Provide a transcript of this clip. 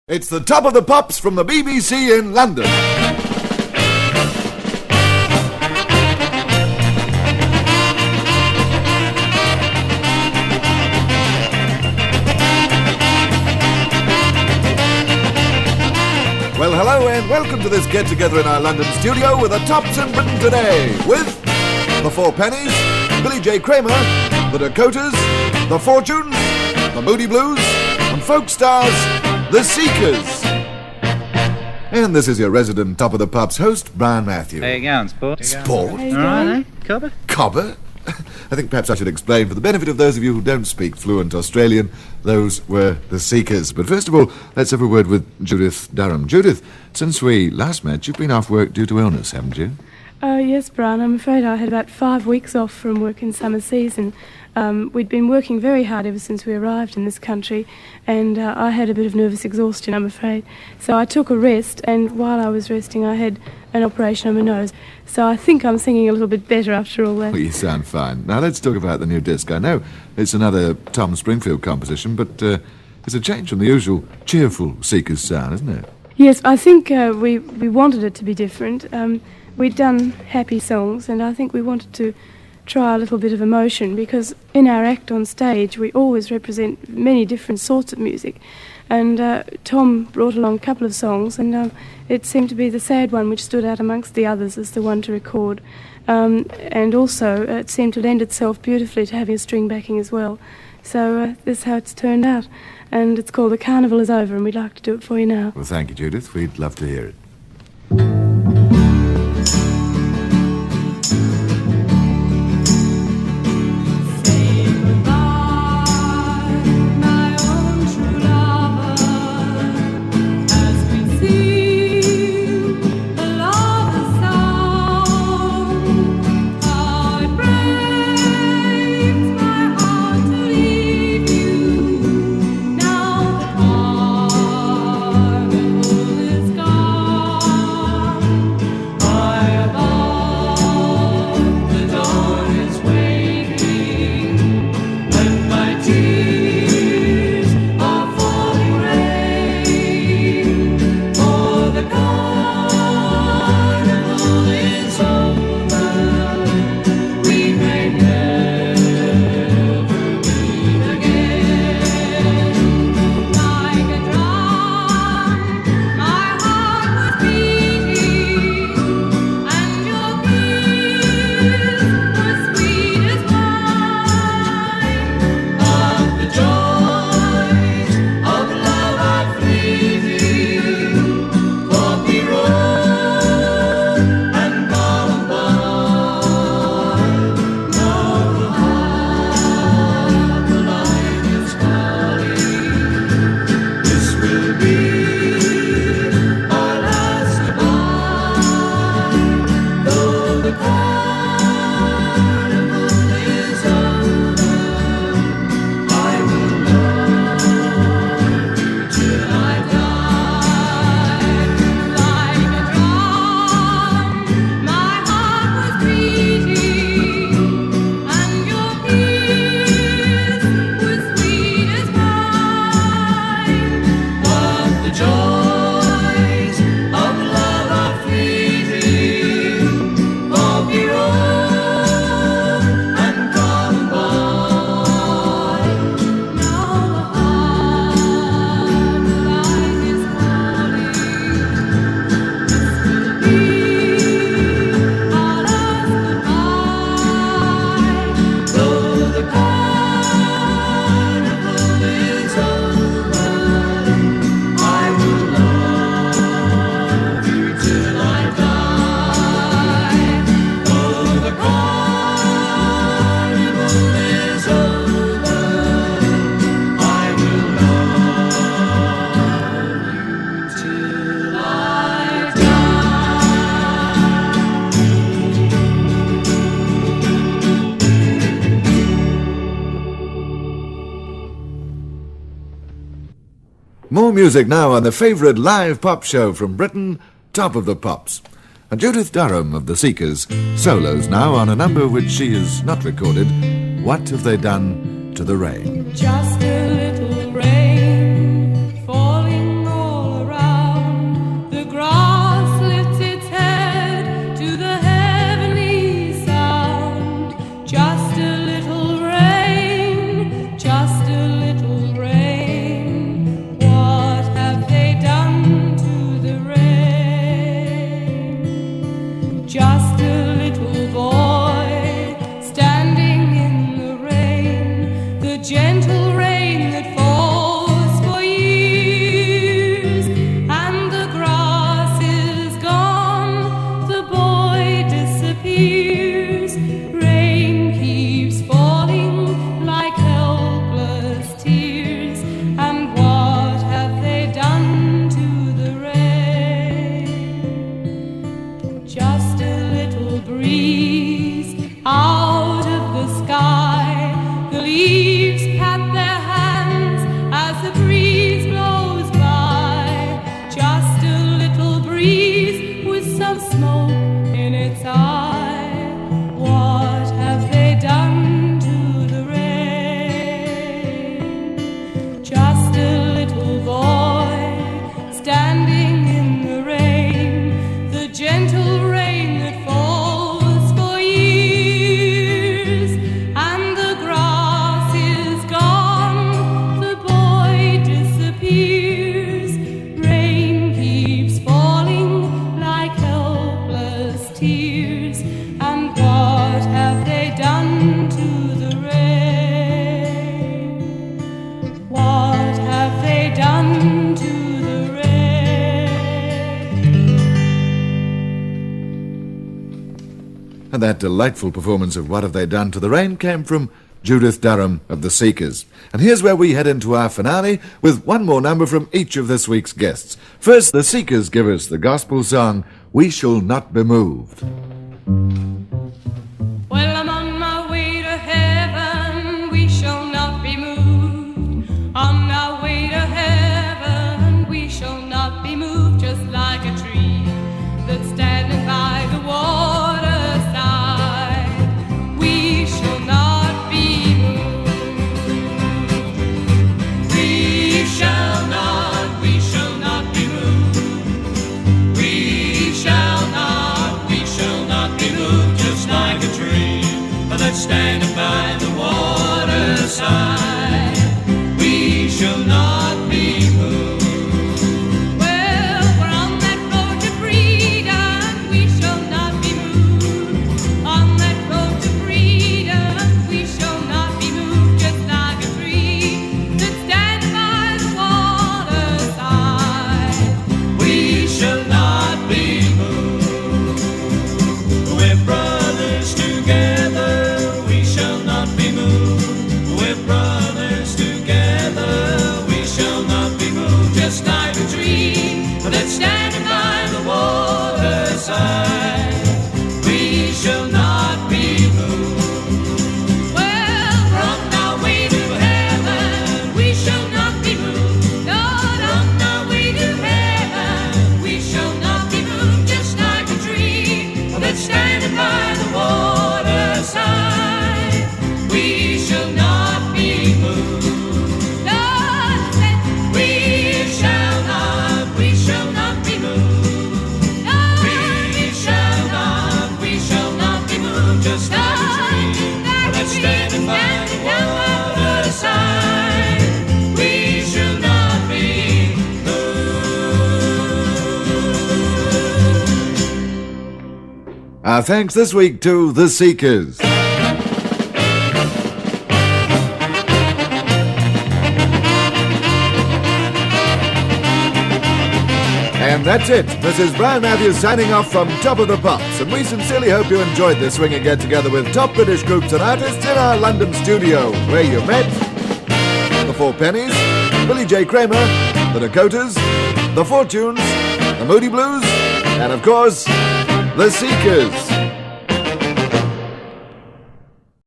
It's the Top of the Pops from the BBC in London. Well, hello and welcome to this get-together in our London studio with the Tops in Britain today with the Four Pennies, Billy J. Kramer, the Dakotas, the Fortunes, the Moody Blues, and folk stars, the Seekers. And this is your resident Top of the Pops host, Brian Matthew. How you going, Sport? Sport? All right, eh? Cobber? Cobber? I think perhaps I should explain, for the benefit of those of you who don't speak fluent Australian, those were the Seekers. But first of all, let's have a word with Judith Durham. Judith, since we last met, you've been off work due to illness, haven't you? Yes, Brian. I'm afraid I had about 5 weeks off from work in summer season. We'd been working very hard ever since we arrived in this country, and I had a bit of nervous exhaustion, I'm afraid. So I took a rest, and while I was resting, I had an operation on my nose. So I think I'm singing a little bit better after all that. Well, you sound fine. Now let's talk about the new disc. I know it's another Tom Springfield composition, but it's a change from the usual cheerful Seekers sound, isn't it? Yes, I think we wanted it to be different. We'd done happy songs, and I think we wanted to try a little bit of emotion, because in our act on stage we always represent many different sorts of music, and Tom brought along a couple of songs, and it seemed to be the sad one which stood out amongst the others as the one to record, and also it seemed to lend itself beautifully to having a string backing as well. So this is how it's turned out, and it's called The Carnival Is Over, and we'd like to do it for you now. Well, thank you, Judith. We'd love to hear it. More music now on the favourite live pop show from Britain, Top of the Pops. And Judith Durham of the Seekers solos now on a number which she has not recorded, What Have They Done to the Rain? Just a little rain falling over And that delightful performance of What Have They Done to the Rain came from Judith Durham of The Seekers. And here's where we head into our finale with one more number from each of this week's guests. First, The Seekers give us the gospel song, We Shall Not Be Moved. Well, I'm on my way to heaven, we shall not be moved. On our way to heaven, we shall not be moved, just like a tree that's standing by the waterside. We shall not be moved. We shall not be moved. We shall not be moved, just like a tree that's standing by the waterside. We shall not be moved. Well, we're on that road to freedom. We shall not be moved. On that road to freedom, we shall not be moved, just like a tree that's standing by the waterside. We shall not be moved. We're brothers together, we shall not be moved. We're brothers together, we shall not be moved, just like a tree that's standing by the waterside. We shall not be moved. Well, we're on our way to heaven, we shall not be moved. Lord, on our way to heaven, we shall not be moved, just like a tree that's standing by the waterside. We shall not be moved. Lord, we shall not be moved. Lord, we shall not be moved, just like a tree that's standing by the waterside. We shall not be moved. Our thanks this week to The Seekers. And that's it. This is Brian Matthews signing off from Top of the Pops, and we sincerely hope you enjoyed this swinging get-together with top British groups and artists in our London studio, where you met the Four Pennies, Billy J. Kramer, the Dakotas, the Fortunes, the Moody Blues, and of course, The Seekers.